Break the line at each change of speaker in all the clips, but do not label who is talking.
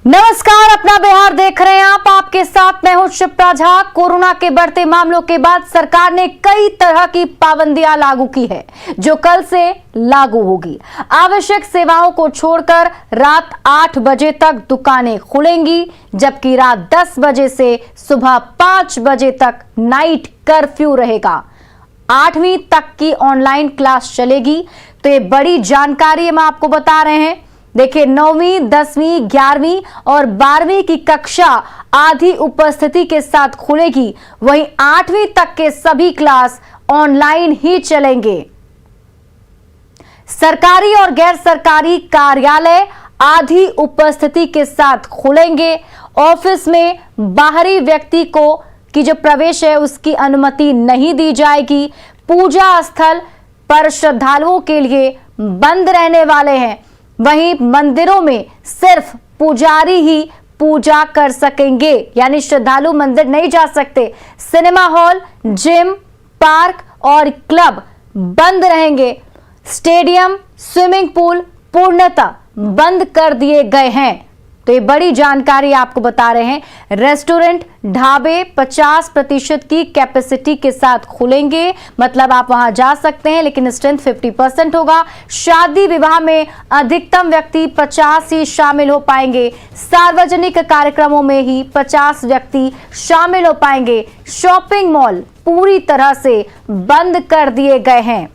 नमस्कार, अपना बिहार देख रहे हैं आप। आपके साथ मैं हूं शिप्रा झा। कोरोना के बढ़ते मामलों के बाद सरकार ने कई तरह की पाबंदियां लागू की है, जो कल से लागू होगी। आवश्यक सेवाओं को छोड़कर रात 8 बजे तक दुकानें खुलेंगी, जबकि रात 10 बजे से सुबह 5 बजे तक नाइट कर्फ्यू रहेगा। 8वीं तक की ऑनलाइन क्लास चलेगी। तो ये बड़ी जानकारी हम आपको बता रहे हैं। देखिए, 9वीं, 10वीं, 11वीं और 12वीं की कक्षा आधी उपस्थिति के साथ खुलेगी। वहीं 8वीं तक के सभी क्लास ऑनलाइन ही चलेंगे। सरकारी और गैर सरकारी कार्यालय आधी उपस्थिति के साथ खुलेंगे। ऑफिस में बाहरी व्यक्ति को की जो प्रवेश है उसकी अनुमति नहीं दी जाएगी। पूजा स्थल पर श्रद्धालुओं के लिए बंद रहने वाले हैं। वहीं मंदिरों में सिर्फ पुजारी ही पूजा कर सकेंगे, यानी श्रद्धालु मंदिर नहीं जा सकते। सिनेमा हॉल, जिम, पार्क और क्लब बंद रहेंगे। स्टेडियम, स्विमिंग पूल पूर्णतः बंद कर दिए गए हैं। तो ये बड़ी जानकारी आपको बता रहे हैं। रेस्टोरेंट, ढाबे 50% की कैपेसिटी के साथ खुलेंगे, मतलब आप वहां जा सकते हैं, लेकिन स्ट्रेंथ 50% होगा। शादी विवाह में अधिकतम व्यक्ति 50 ही शामिल हो पाएंगे। सार्वजनिक कार्यक्रमों में ही 50 व्यक्ति शामिल हो पाएंगे। शॉपिंग मॉल पूरी तरह से बंद कर दिए गए हैं।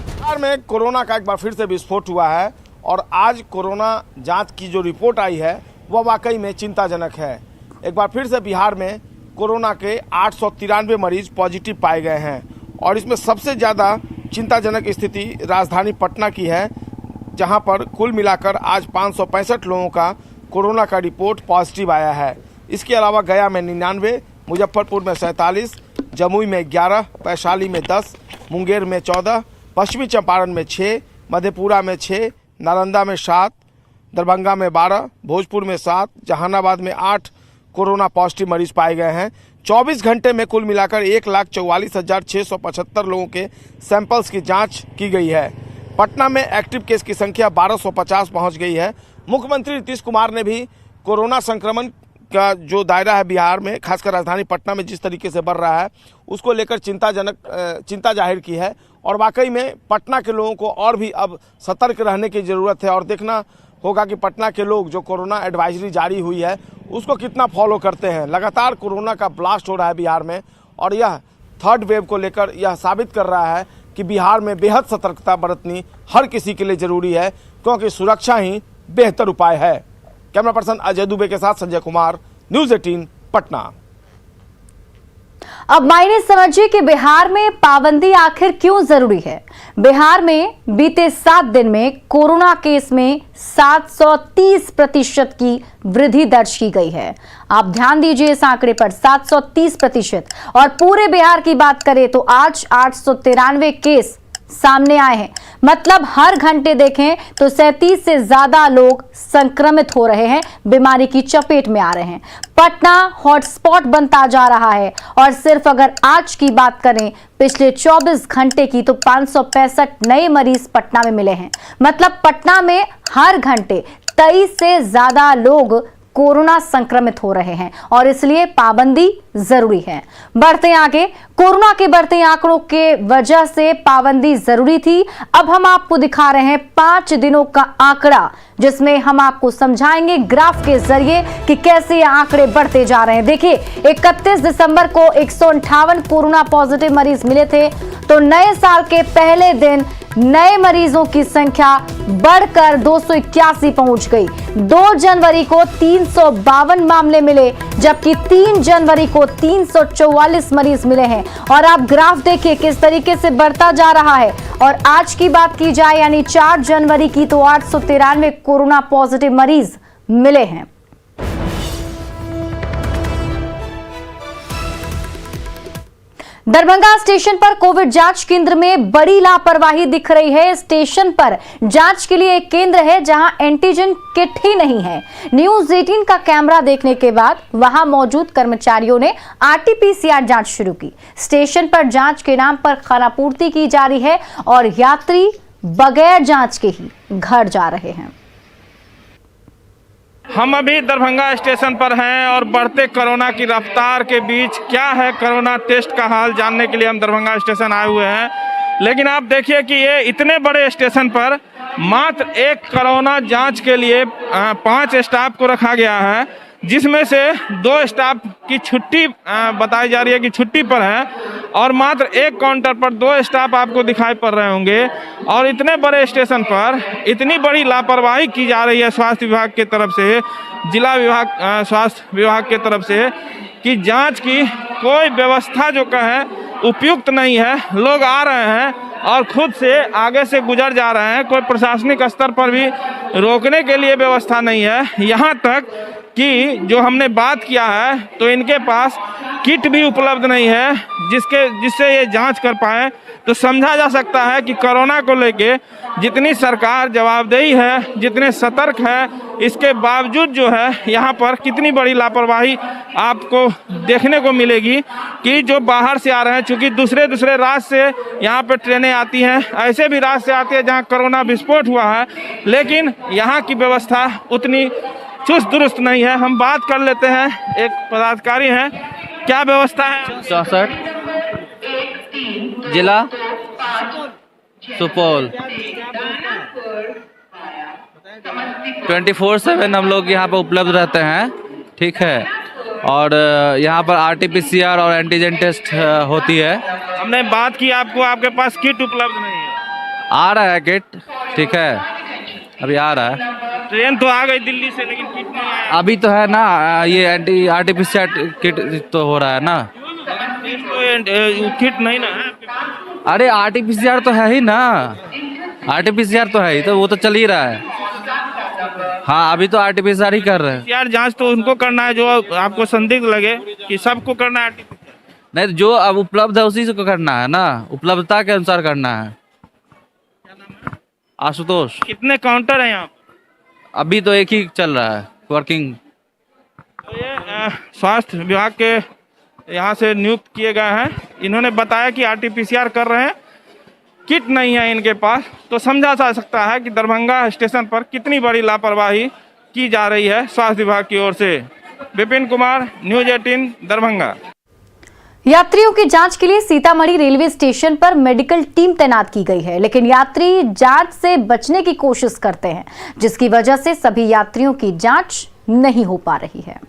बिहार में कोरोना का एक बार फिर से विस्फोट हुआ है और आज कोरोना जांच की जो रिपोर्ट आई है वह वाकई में चिंताजनक है। एक बार फिर से बिहार में कोरोना के 893 मरीज पॉजिटिव पाए गए हैं और इसमें सबसे ज़्यादा चिंताजनक स्थिति राजधानी पटना की है, जहां पर कुल मिलाकर आज 565 लोगों का कोरोना का रिपोर्ट पॉजिटिव आया है। इसके अलावा गया में 99, मुजफ्फरपुर में 47, जमुई में 11, वैशाली में 10, मुंगेर में 14, पश्चिमी चंपारण में 6, मधेपुरा में 6, नालंदा में 7, दरभंगा में 12, भोजपुर में 7, जहानाबाद में 8 कोरोना पॉजिटिव मरीज पाए गए हैं। 24 घंटे में कुल मिलाकर 1,44,675 लोगों के सैंपल्स की जांच की गई है। पटना में एक्टिव केस की संख्या 1250 पहुंच गई है। मुख्यमंत्री नीतीश कुमार ने भी कोरोना संक्रमण का जो दायरा है बिहार में, खासकर राजधानी पटना में जिस तरीके से बढ़ रहा है, उसको लेकर चिंता जाहिर की है। और वाकई में पटना के लोगों को और भी अब सतर्क रहने की ज़रूरत है और देखना होगा कि पटना के लोग जो कोरोना एडवाइजरी जारी हुई है उसको कितना फॉलो करते हैं। लगातार कोरोना का ब्लास्ट हो रहा है बिहार में और यह थर्ड वेव को लेकर यह साबित कर रहा है कि बिहार में बेहद सतर्कता बरतनी हर किसी के लिए ज़रूरी है, क्योंकि सुरक्षा ही बेहतर उपाय है। कैमरा पर्सन अजय दुबे के साथ संजय कुमार, न्यूज़ 18 पटना।
अब मायने समझिए कि बिहार में पाबंदी आखिर क्यों जरूरी है। बिहार में बीते 7 दिन में कोरोना केस में 730% की वृद्धि दर्ज की गई है। आप ध्यान दीजिए इस आंकड़े पर, 730%। और पूरे बिहार की बात करें तो आज 893 केस सामने आए हैं। मतलब हर घंटे देखें तो 37 से ज्यादा लोग संक्रमित हो रहे हैं, बीमारी की चपेट में आ रहे हैं। पटना हॉटस्पॉट बनता जा रहा है और सिर्फ अगर आज की बात करें पिछले 24 घंटे की, तो 565 नए मरीज पटना में मिले हैं। मतलब पटना में हर घंटे 23 से ज्यादा लोग कोरोना संक्रमित हो रहे हैं और इसलिए पाबंदी जरूरी है। बढ़ते आगे, कोरोना के बढ़ते आंकड़ों के वजह से पाबंदी जरूरी थी। अब हम आपको दिखा रहे हैं 5 दिनों का आंकड़ा, जिसमें हम आपको समझाएंगे ग्राफ के जरिए कि कैसे ये आंकड़े बढ़ते जा रहे हैं। देखिए, 31 दिसंबर को 158 कोरोना पॉजिटिव मरीज मिले थे, तो नए साल के पहले दिन नए मरीजों की संख्या बढ़कर 281 पहुंच गई। 2 जनवरी को 352 मामले मिले, जबकि 3 जनवरी को 344 मरीज मिले हैं। और आप ग्राफ देखिए किस तरीके से बढ़ता जा रहा है। और आज की बात की जाए यानी 4 जनवरी की, तो 893 कोरोना पॉजिटिव मरीज मिले हैं। दरभंगा स्टेशन पर कोविड जांच केंद्र में बड़ी लापरवाही दिख रही है। स्टेशन पर जांच के लिए एक केंद्र है जहां एंटीजन किट ही नहीं है। न्यूज़ 18 का कैमरा देखने के बाद वहां मौजूद कर्मचारियों ने आरटीपीसीआर जांच शुरू की। स्टेशन पर जांच के नाम पर खानापूर्ति की जा रही है और यात्री बगैर जांच के ही घर जा रहे हैं।
हम अभी दरभंगा स्टेशन पर हैं और बढ़ते कोरोना की रफ्तार के बीच क्या है कोरोना टेस्ट का हाल जानने के लिए हम दरभंगा स्टेशन आए हुए हैं। लेकिन आप देखिए कि ये इतने बड़े स्टेशन पर मात्र एक कोरोना जांच के लिए 5 स्टाफ को रखा गया है, जिसमें से 2 स्टाफ की छुट्टी बताई जा रही है कि छुट्टी पर है और मात्र एक काउंटर पर 2 स्टाफ आपको दिखाई पड़ रहे होंगे। और इतने बड़े स्टेशन पर इतनी बड़ी लापरवाही की जा रही है स्वास्थ्य विभाग की तरफ से, जिला विभाग स्वास्थ्य विभाग की तरफ से, कि जांच की कोई व्यवस्था जो कहें उपयुक्त नहीं है। लोग आ रहे हैं और खुद से आगे से गुजर जा रहे हैं, कोई प्रशासनिक स्तर पर भी रोकने के लिए व्यवस्था नहीं है। यहाँ तक कि जो हमने बात किया है तो इनके पास किट भी उपलब्ध नहीं है जिससे ये जांच कर पाए। तो समझा जा सकता है कि कोरोना को लेके जितनी सरकार जवाबदेही है, जितने सतर्क है, इसके बावजूद जो है यहाँ पर कितनी बड़ी लापरवाही आपको देखने को मिलेगी कि जो बाहर से आ रहे हैं, चूँकि दूसरे राज्य से यहाँ पर ट्रेनें आती हैं, ऐसे भी राज्य से आती है जहाँ कोरोना विस्फोट हुआ है, लेकिन यहाँ की व्यवस्था उतनी चुस्त दुरुस्त नहीं है। हम बात कर लेते हैं, एक पदाधिकारी हैं, क्या व्यवस्था है?
64 जिला सुपौल 24/7 हम लोग यहाँ पर उपलब्ध रहते हैं, ठीक है। और यहाँ पर RT-PCR और एंटीजन टेस्ट होती है।
हमने बात की आपको, आपके पास किट उपलब्ध नहीं है।
आ रहा है किट, ठीक है, अभी आ रहा है।
ट्रेन तो आ गई दिल्ली से, लेकिन किट नहीं आया
अभी तो है ना, ये RT-PCR किट तो हो रहा है ना।
किट नहीं ना है।
अरे RT-PCR तो है ही ना, RT-PCR तो है ही, तो वो तो चल ही रहा है। हाँ, अभी तो RT-PCR ही कर रहे हैं।
यार जांच तो उनको करना है जो आपको संदिग्ध लगे, कि सबको करना है RT-PCR?
नहीं, तो जो अब उपलब्ध है उसी को करना है ना, उपलब्धता के अनुसार करना है। आशुतोष।
कितने काउंटर हैं यहाँ?
अभी तो एक ही चल रहा है वर्किंग।
तो ये स्वास्थ्य विभाग के यहाँ से नियुक्त किए गए हैं, इन्होंने बताया कि RT-PCR कर रहे हैं, किट नहीं है इनके पास। तो समझा जा सकता है कि दरभंगा स्टेशन पर कितनी बड़ी लापरवाही की जा रही है स्वास्थ्य विभाग की ओर से। विपिन कुमार, न्यूज़ 18 दरभंगा।
यात्रियों की जांच के लिए सीतामढ़ी रेलवे स्टेशन पर मेडिकल टीम तैनात की गई है, लेकिन यात्री जांच से बचने की कोशिश करते हैं, जिसकी वजह से सभी यात्रियों की जांच नहीं हो पा रही है।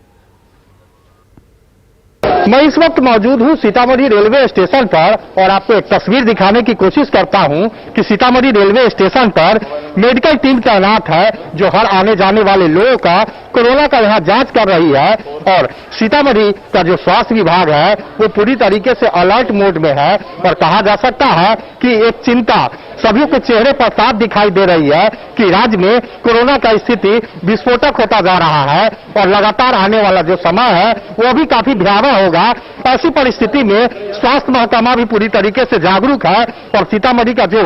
मैं इस वक्त मौजूद हूं सीतामढ़ी रेलवे स्टेशन पर और आपको एक तस्वीर दिखाने की कोशिश करता हूं कि सीतामढ़ी रेलवे स्टेशन पर मेडिकल टीम तैनात है, जो हर आने जाने वाले लोगों का कोरोना का यहां जांच कर रही है। और सीतामढ़ी का जो स्वास्थ्य विभाग है वो पूरी तरीके से अलर्ट मोड में है और कहा जा सकता है कि एक चिंता सभी के चेहरे पर साफ दिखाई दे रही है कि राज्य में कोरोना का स्थिति विस्फोटक होता जा रहा है और लगातार आने वाला जो समय है वो भी काफी भयावह होगा। ऐसी परिस्थिति में स्वास्थ्य महकमा भी पूरी तरीके से जागरूक है और सीतामढ़ी का जो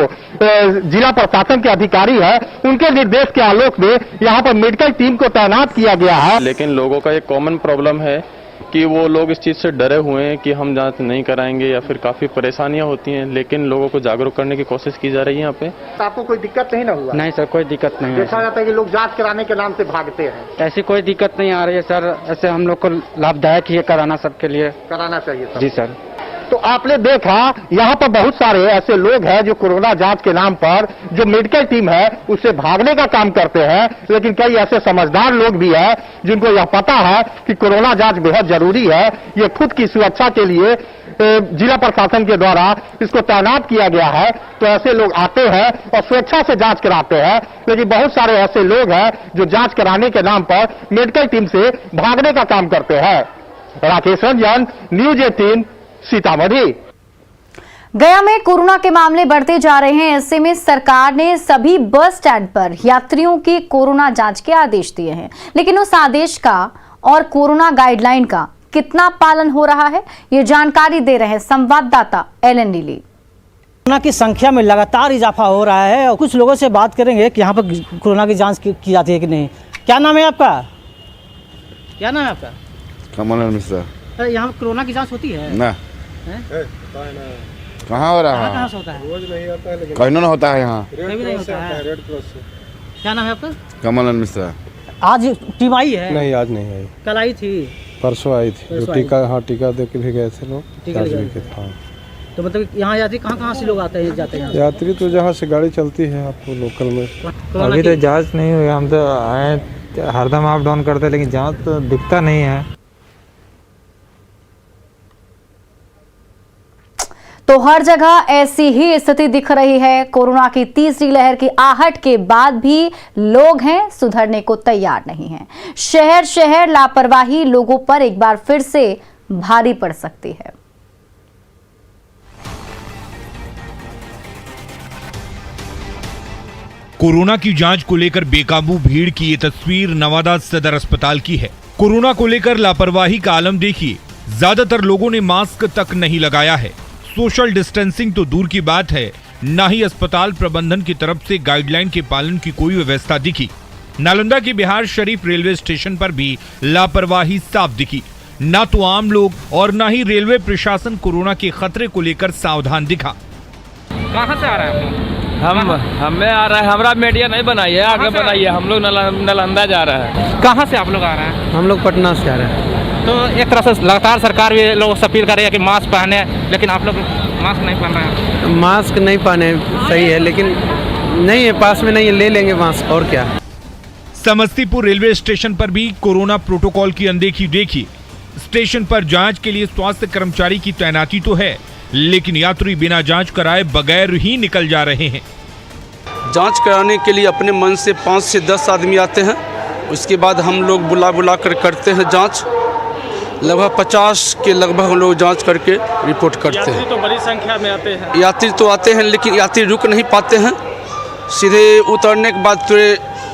जिला प्रशासन के अधिकारी है उनके निर्देश के आलोक में यहाँ पर मेडिकल टीम को तैनात किया गया है।
लेकिन लोगों का एक कॉमन प्रॉब्लम है कि वो लोग इस चीज़ से डरे हुए हैं कि हम जांच नहीं कराएंगे या फिर काफ़ी परेशानियां होती हैं, लेकिन लोगों को जागरूक करने की कोशिश की जा रही है यहाँ पे।
तो आपको कोई दिक्कत नहीं ना हुआ?
नहीं सर, कोई दिक्कत नहीं है।
देखा जाता है कि लोग जांच कराने के नाम से भागते हैं।
ऐसी कोई दिक्कत नहीं आ रही है सर, ऐसे हम लोग को लाभदायक ही है, कराना सबके लिए
कराना चाहिए सर।
जी सर।
तो आपने देखा यहाँ पर बहुत सारे ऐसे लोग हैं जो कोरोना जांच के नाम पर जो मेडिकल टीम है उससे भागने का काम करते हैं, लेकिन कई ऐसे समझदार लोग भी हैं जिनको यह पता है कि कोरोना जांच बेहद जरूरी है। ये खुद की सुरक्षा के लिए जिला प्रशासन के द्वारा इसको तैनात किया गया है। तो ऐसे लोग आते हैं और स्वेच्छा से जांच कराते हैं, लेकिन बहुत सारे ऐसे लोग हैं जो जांच कराने के नाम पर मेडिकल टीम से भागने का काम करते हैं। राकेश रंजन, न्यूज़ 18 सीतामढ़ी।
गया में कोरोना के मामले बढ़ते जा रहे हैं, ऐसे में सरकार ने सभी बस स्टैंड पर यात्रियों की कोरोना जांच के आदेश दिए हैं, लेकिन उस आदेश का और कोरोना गाइडलाइन का कितना पालन हो रहा है, ये जानकारी दे रहे हैं संवाददाता एलन नीली।
कोरोना की संख्या में लगातार इजाफा हो रहा है और कुछ लोगों से बात करेंगे कि यहाँ पर कोरोना की जांच की जाती है कि नहीं। क्या नाम है आपका? क्या नाम है आपका?
कमल मिश्रा।
यहाँ पर कोरोना की जांच होती है
ना? कहाँ हो रहा
कहाँ
है?
से होता है?
कहीं ना होता है यहाँ।
कहीं भी नहीं होता है। क्या नाम है आपका?
कमल मिश्रा।
आज टीम आई है?
नहीं, आज नहीं आई,
कल आई थी?
परसों आई थी।
परसों
जो
आई
टीका, हाँ टीका दे के भी गए थे लोग।
टीका
आज
दे
भी
गए
गए, हाँ।
तो मतलब यहाँ यात्री कहाँ से लोग आते हैं जाते हैं यहाँ से?
यात्री तो जहाँ से गाड़ी चलती है आपको लोकल में।
कोरोना
अभी
की-
तो जांच नहीं हुई, हम तो आए हरदम अप डाउन करते हैं, लेकिन जांच तो दिखता नहीं है।
तो हर जगह ऐसी ही स्थिति दिख रही है। कोरोना की तीसरी लहर की आहट के बाद भी लोग हैं सुधरने को तैयार नहीं हैं। शहर शहर लापरवाही लोगों पर एक बार फिर से भारी पड़ सकती है।
कोरोना की जांच को लेकर बेकाबू भीड़ की ये तस्वीर नवादा सदर अस्पताल की है। कोरोना को लेकर लापरवाही का आलम देखिए। ज्यादातर लोगों ने मास्क तक नहीं लगाया है। सोशल डिस्टेंसिंग तो दूर की बात है, ना ही अस्पताल प्रबंधन की तरफ से गाइडलाइन के पालन की कोई व्यवस्था दिखी। नालंदा के बिहार शरीफ रेलवे स्टेशन पर भी लापरवाही साफ दिखी। ना तो आम लोग और ना ही रेलवे प्रशासन कोरोना के खतरे को लेकर सावधान दिखा।
कहाँ से आ रहे हैं
हमें आ रहा है, हमारा मीडिया नहीं बनाई है, आगे बनाइए। हम लोग नालंदा जा रहे हैं।
कहाँ से आप लोग आ रहे हैं?
हम लोग पटना से आ रहे हैं।
तो एक तरह से लगातार सरकार भी लोगों से अपील कर रही है कि मास्क पहने, लेकिन आप लोग मास्क नहीं पहन रहे हैं।
मास्क नहीं पहने सही है, लेकिन नहीं है, पास में नहीं है, ले लेंगे मास्क, और क्या।
समस्तीपुर रेलवे स्टेशन पर भी कोरोना प्रोटोकॉल की अनदेखी देखिए। स्टेशन पर जांच के लिए स्वास्थ्य कर्मचारी की तैनाती तो है, लेकिन यात्री बिना जांच कराए बगैर ही निकल जा रहे हैं।
जांच कराने के लिए अपने मन से 5 से 10 आदमी आते हैं। उसके बाद हम लोग बुला कर करते हैं जांच। लगभग 50 के लगभग हम लोग जांच करके रिपोर्ट करते हैं।
तो बड़ी संख्या में आते हैं।
यात्री तो आते हैं, लेकिन यात्री रुक नहीं पाते हैं। सीधे उतरने के बाद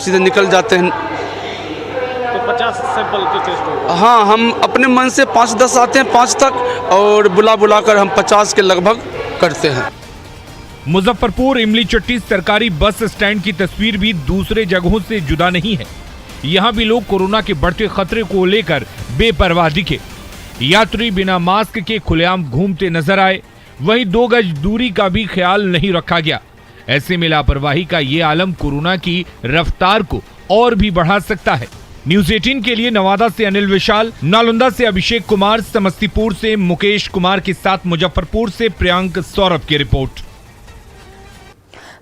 सीधे निकल जाते हैं।
तो 50 सैंपल के टेस्ट हो?
हाँ, हम अपने मन से 5-10 आते हैं, 5 तक, और बुला कर हम 50 के लगभग करते हैं।
मुजफ्फरपुर इमली चट्टी सरकारी बस स्टैंड की तस्वीर भी दूसरे जगहों से जुदा नहीं है। यहाँ भी लोग कोरोना के बढ़ते खतरे को लेकर बेपरवाह दिखे। यात्री बिना मास्क के खुलेआम घूमते नजर आए। वहीं 2 गज दूरी का भी ख्याल नहीं रखा गया। ऐसे में लापरवाही का ये आलम कोरोना की रफ्तार को और भी बढ़ा सकता है। न्यूज़ 18 के लिए नवादा से अनिल विशाल, नालंदा से अभिषेक कुमार, समस्तीपुर से मुकेश कुमार के साथ मुजफ्फरपुर से प्रियांक सौरभ की रिपोर्ट।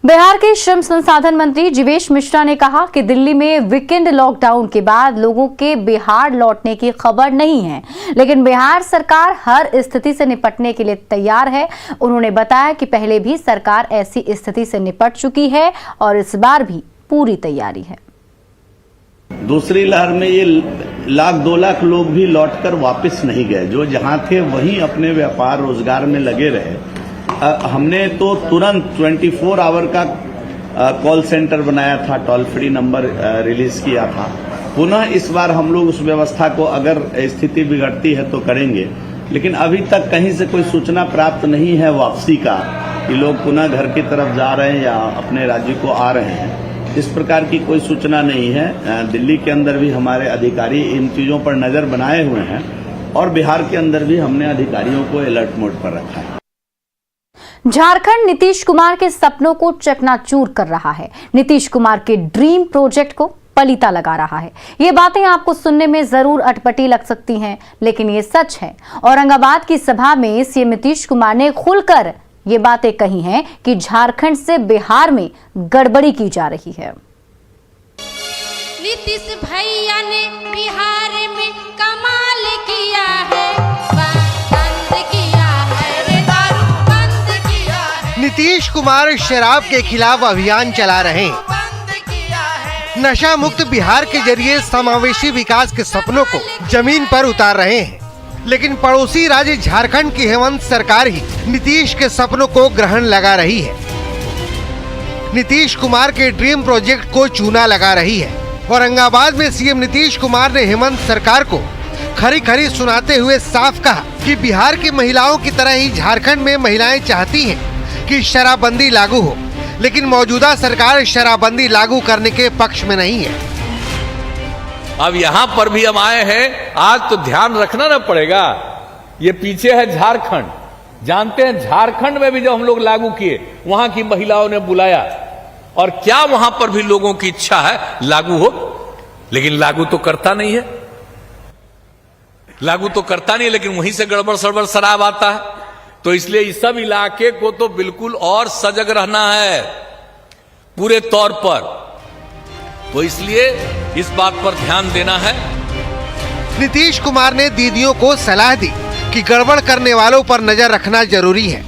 बिहार के श्रम संसाधन मंत्री जीवेश मिश्रा ने कहा कि दिल्ली में वीकेंड लॉकडाउन के बाद लोगों के बिहार लौटने की खबर नहीं है, लेकिन बिहार सरकार हर स्थिति से निपटने के लिए तैयार है। उन्होंने बताया कि पहले भी सरकार ऐसी स्थिति से निपट चुकी है और इस बार भी पूरी तैयारी है।
दूसरी लहर में ये 1-2 लाख लोग भी लौटकर वापस नहीं गए। जो जहां थे वहीं अपने व्यापार रोजगार में लगे रहे। हमने तो तुरंत 24 आवर का कॉल सेंटर बनाया था, टोल फ्री नंबर रिलीज किया था। पुनः इस बार हम लोग उस व्यवस्था को अगर स्थिति बिगड़ती है तो करेंगे, लेकिन अभी तक कहीं से कोई सूचना प्राप्त नहीं है वापसी का कि लोग पुनः घर की तरफ जा रहे हैं या अपने राज्य को आ रहे हैं। इस प्रकार की कोई सूचना नहीं है। दिल्ली के अंदर भी हमारे अधिकारी इन चीजों पर नजर बनाए हुए हैं और बिहार के अंदर भी हमने अधिकारियों को अलर्ट मोड पर रखा है।
झारखंड नीतीश कुमार के सपनों को चकनाचूर कर रहा है। नीतीश कुमार के ड्रीम प्रोजेक्ट को पलीता लगा रहा है। ये बातें आपको सुनने में जरूर अटपटी लग सकती हैं, लेकिन ये सच है। औरंगाबाद की सभा में सीएम नीतीश कुमार ने खुलकर ये बातें कही हैं कि झारखंड से बिहार में गड़बड़ी की जा रही है।
नीतीश भैया ने बिहार में कमाल किया है, बंद किया है, दारू बंद किया है।
नीतीश कुमार शराब के खिलाफ अभियान चला रहे हैं। नशा मुक्त बिहार के जरिए समावेशी विकास के सपनों को जमीन पर उतार रहे हैं, लेकिन पड़ोसी राज्य झारखंड की हेमंत सरकार ही नीतीश के सपनों को ग्रहण लगा रही है। नीतीश कुमार के ड्रीम प्रोजेक्ट को चूना लगा रही है। औरंगाबाद में सीएम नीतीश कुमार ने हेमंत सरकार को खरी खरी सुनाते हुए साफ कहा कि बिहार की महिलाओं की तरह ही झारखंड में महिलाएं चाहती हैं कि शराबबंदी लागू हो, लेकिन मौजूदा सरकार शराबबंदी लागू करने के पक्ष में नहीं है।
अब यहाँ पर भी हम आए हैं, आज तो ध्यान रखना न पड़ेगा। ये पीछे है झारखंड। जानते हैं झारखंड में भी जब हम लोग लागू किए, वहां की महिलाओं ने बुलाया और क्या वहां पर भी लोगों की इच्छा है लागू हो, लेकिन लागू तो करता नहीं है, लागू तो करता नहीं, लेकिन वहीं से गड़बड़ सड़बड़ शराब आता है। तो इसलिए इस सब इलाके को तो बिल्कुल और सजग रहना है पूरे तौर पर, तो इसलिए इस बात पर ध्यान देना है।
नीतीश कुमार ने दीदियों को सलाह दी कि गड़बड़ करने वालों पर नजर रखना जरूरी है।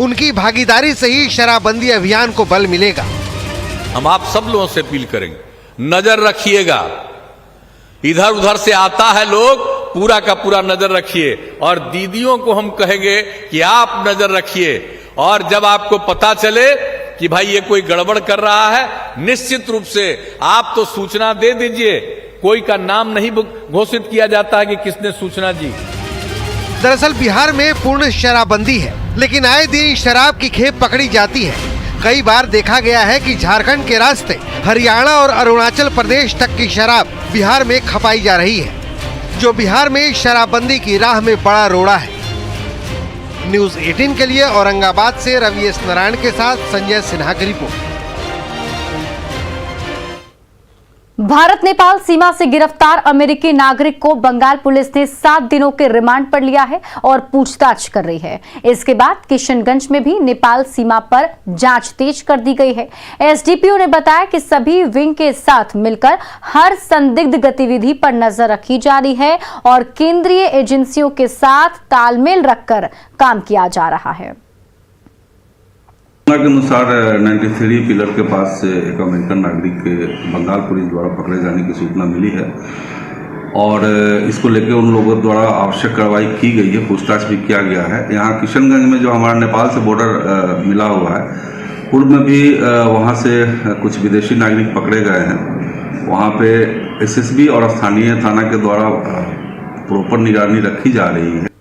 उनकी भागीदारी से ही शराबबंदी अभियान को बल मिलेगा।
हम आप सब लोगों से अपील करेंगे, नजर रखिएगा, इधर उधर से आता है लोग, पूरा का पूरा नजर रखिए। और दीदियों को हम कहेंगे कि आप नजर रखिए, और जब आपको पता चले कि भाई ये कोई गड़बड़ कर रहा है, निश्चित रूप से आप तो सूचना दे दीजिए। कोई का नाम नहीं घोषित किया जाता है कि किसने सूचना दी।
दरअसल बिहार में पूर्ण शराबबंदी है, लेकिन आए दिन शराब की खेप पकड़ी जाती है। कई बार देखा गया है कि झारखंड के रास्ते हरियाणा और अरुणाचल प्रदेश तक की शराब बिहार में खपाई जा रही है, जो बिहार में शराबबंदी की राह में बड़ा रोड़ा है। न्यूज़ 18 के लिए औरंगाबाद से रवि एस नारायण के साथ संजय सिन्हा की रिपोर्ट।
भारत नेपाल सीमा से गिरफ्तार अमेरिकी नागरिक को बंगाल पुलिस ने 7 दिनों के रिमांड पर लिया है और पूछताछ कर रही है। इसके बाद किशनगंज में भी नेपाल सीमा पर जांच तेज कर दी गई है। एसडीपीओ ने बताया कि सभी विंग के साथ मिलकर हर संदिग्ध गतिविधि पर नजर रखी जा रही है और केंद्रीय एजेंसियों के साथ तालमेल रखकर काम किया जा रहा है।
के अनुसार 93 पिलर के पास से एक अमेरिकन नागरिक के बंगाल पुलिस द्वारा पकड़े जाने की सूचना मिली है और इसको लेकर उन लोगों द्वारा आवश्यक कार्रवाई की गई है, पूछताछ भी किया गया है। यहाँ किशनगंज में जो हमारा नेपाल से बॉर्डर मिला हुआ है, पूर्व में भी वहाँ से कुछ विदेशी नागरिक पकड़े गए हैं। वहाँ पे एसएसबी और स्थानीय थाना के द्वारा प्रॉपर निगरानी रखी जा रही है।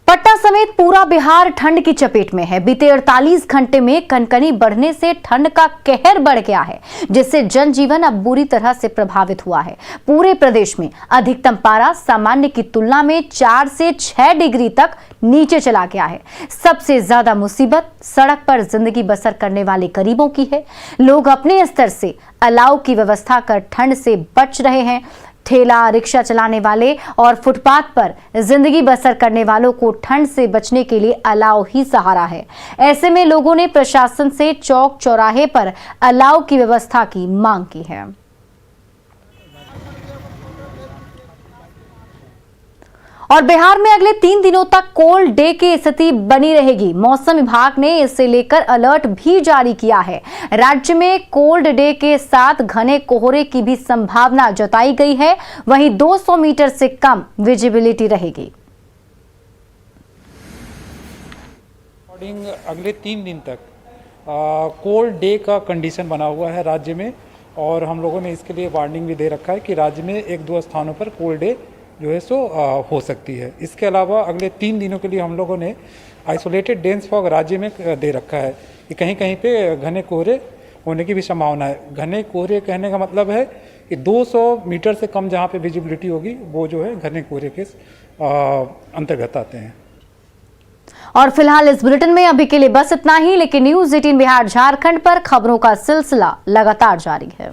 पटना समेत पूरा बिहार ठंड की चपेट में है। बीते 48 घंटे में कनकनी बढ़ने से ठंड का कहर बढ़ गया है, जिससे जनजीवन अब बुरी तरह से प्रभावित हुआ है। पूरे प्रदेश में अधिकतम पारा सामान्य की तुलना में 4 से 6 डिग्री तक नीचे चला गया है। सबसे ज्यादा मुसीबत सड़क पर जिंदगी बसर करने वाले गरीबों की है। लोग अपने स्तर से अलाव की व्यवस्था कर ठंड से बच रहे हैं। ठेला रिक्शा चलाने वाले और फुटपाथ पर जिंदगी बसर करने वालों को ठंड से बचने के लिए अलाव ही सहारा है। ऐसे में लोगों ने प्रशासन से चौक चौराहे पर अलाव की व्यवस्था की मांग की है। और बिहार में अगले 3 दिनों तक कोल्ड डे की स्थिति बनी रहेगी। मौसम विभाग ने इसे लेकर अलर्ट भी जारी किया है। राज्य में कोल्ड डे के साथ घने कोहरे की भी संभावना जताई गई है। वहीं 200 मीटर से कम विजिबिलिटी रहेगी।
अगले 3 दिन तक कोल्ड डे का कंडीशन बना हुआ है राज्य में, और हम लोगों ने इसके लिए वार्निंग भी दे रखा है कि राज्य में 1-2 स्थानों पर कोल्ड डे जो है सो हो सकती है। इसके अलावा अगले 3 दिनों के लिए हम लोगों ने आइसोलेटेड डेंस फॉग राज्य में दे रखा है कि कहीं कहीं पे घने कोहरे होने की भी संभावना है। घने कोहरे कहने का मतलब है कि 200 मीटर से कम जहाँ पे विजिबिलिटी होगी वो जो है घने कोहरे के अंतर्गत आते हैं।
और फिलहाल इस बुलेटिन में अभी के लिए बस इतना ही, लेकिन न्यूज़ 18 बिहार झारखंड पर खबरों का सिलसिला लगातार जारी है।